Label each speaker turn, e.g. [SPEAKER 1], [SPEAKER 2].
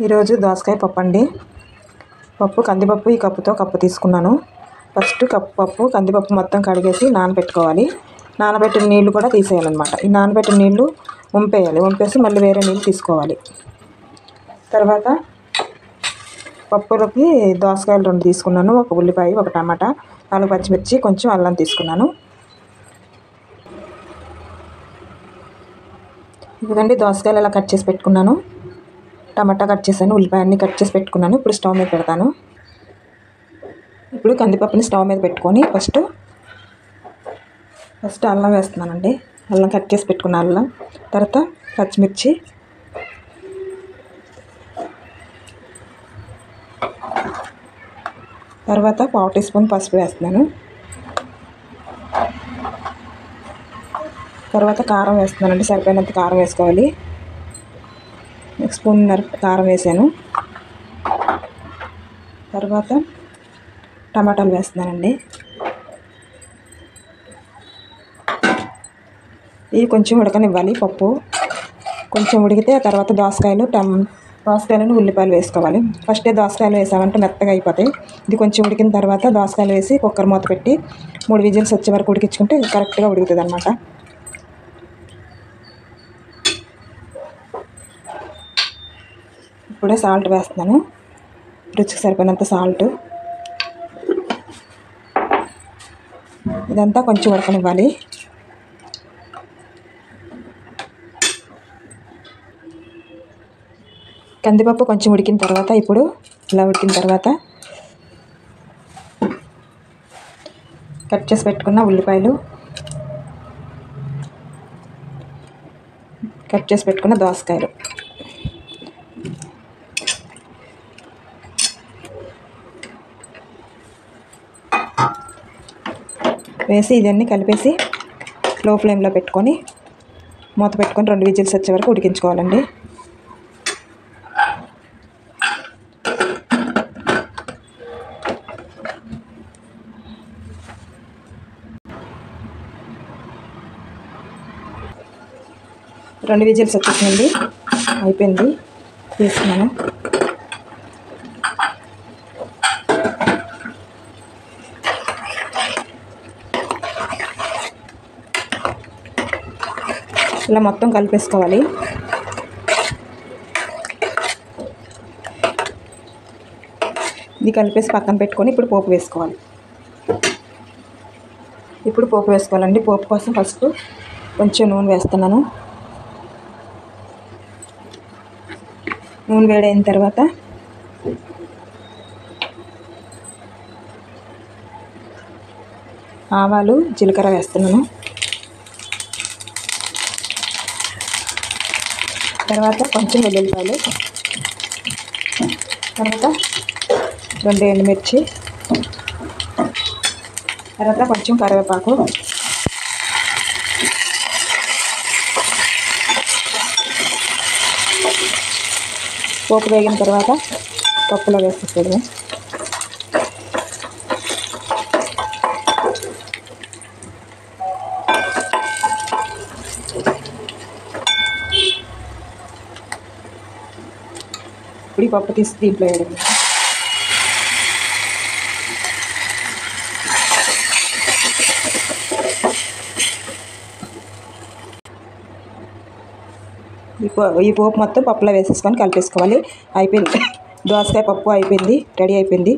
[SPEAKER 1] ఈరోజు దోసకాయ పప్పు అండి. కందిపప్పు ఈ కప్పుతో కప్పు తీసుకున్నాను. ఫస్ట్ కప్పు పప్పు కందిపప్పు మొత్తం కడిగేసి నానబెట్టుకోవాలి. నానబెట్టిన నీళ్లు కూడా తీసేయాలన్నమాట. ఈ నానబెట్టిన నీళ్లు వంపేసి మళ్ళీ వేరే నీళ్ళు తీసుకోవాలి. తర్వాత పప్పులోకి దోసకాయలు 2 తీసుకున్నాను. ఒక ఉల్లిపాయ, ఒక టమాటా, 4 పచ్చిమిర్చి, కొంచెం అల్లం తీసుకున్నాను. ఇదిగోండి దోసకాయలు ఇలా కట్ చేసి పెట్టుకున్నాను. టమాటా కట్ చేశాను, ఉల్లిపాయ అన్నీ కట్ చేసి పెట్టుకున్నాను. ఇప్పుడు స్టవ్ మీద పెడతాను. ఇప్పుడు కందిపప్పుని స్టవ్ మీద పెట్టుకొని ఫస్ట్ అల్లం వేస్తున్నానండి. అల్లం కట్ చేసి పెట్టుకున్న అల్లం, తర్వాత పచ్చిమిర్చి, తర్వాత 1/2 టీ స్పూన్ పసుపు వేస్తున్నాను. తర్వాత కారం వేస్తున్నానండి. సరిపోయినంత కారం వేసుకోవాలి. 1 స్పూన్నర కారం వేసాను. తర్వాత టమాటాలు వేస్తున్నానండి. ఇవి కొంచెం ఉడకనివ్వాలి. పప్పు కొంచెం ఉడికితే ఆ తర్వాత దోసకాయలను ఉల్లిపాయలు వేసుకోవాలి. ఫస్టే దోసకాయలు వేసామంటే మెత్తగా అయిపోతాయి. ఇది కొంచెం ఉడికిన తర్వాత దోసకాయలు వేసి కుక్కర్ మూత పెట్టి 3 విజిల్స్ వచ్చే వరకు ఉడికించుకుంటే కరెక్ట్గా ఉడుకుతుంది అన్నమాట. ఇప్పుడే సాల్ట్ వేస్తున్నాను. రుచికి సరిపోయినంత సాల్ట్. ఇదంతా కొంచెం ఉడకనివ్వాలి. కందిపప్పు కొంచెం ఉడికిన తర్వాత ఇలా ఉడికిన తర్వాత కట్ చేసి పెట్టుకున్న ఉల్లిపాయలు, కట్ చేసి పెట్టుకున్న దోసకాయలు వేసి ఇదన్నీ కలిపేసి లో ఫ్లేమ్లో పెట్టుకొని మూత పెట్టుకొని 2 విజిల్స్ వచ్చే వరకు ఉడికించుకోవాలండి. రెండు విజిల్స్ వచ్చేసింది, అయిపోయింది. తీసుకున్నాను. ఇలా మొత్తం కలిపేసుకోవాలి. ఇది కలిపేసి పక్కన పెట్టుకొని ఇప్పుడు పోపు వేసుకోవాలండి. పోపు కోసం ఫస్ట్ కొంచెం నూనె వేస్తున్నాను. నూనె వేడైన తర్వాత ఆవాలు, జీలకర్ర వేస్తున్నాను. తర్వాత కొంచెం వెల్లుల్లిపాయలు, తర్వాత 2 ఎండుమిర్చి, తర్వాత కొంచెం కరివేపాకు, పోపు వేగిన తర్వాత పప్పులో వేసేసేది. ఇప్పుడు ఈ పప్పు తీసి దీంట్లో వేయడం. ఈ పోపు మొత్తం పప్పులో వేసేసుకొని కలిపేసుకోవాలి. అయిపోయింది. దోసకాయ పప్పు అయిపోయింది, రెడీ అయిపోయింది.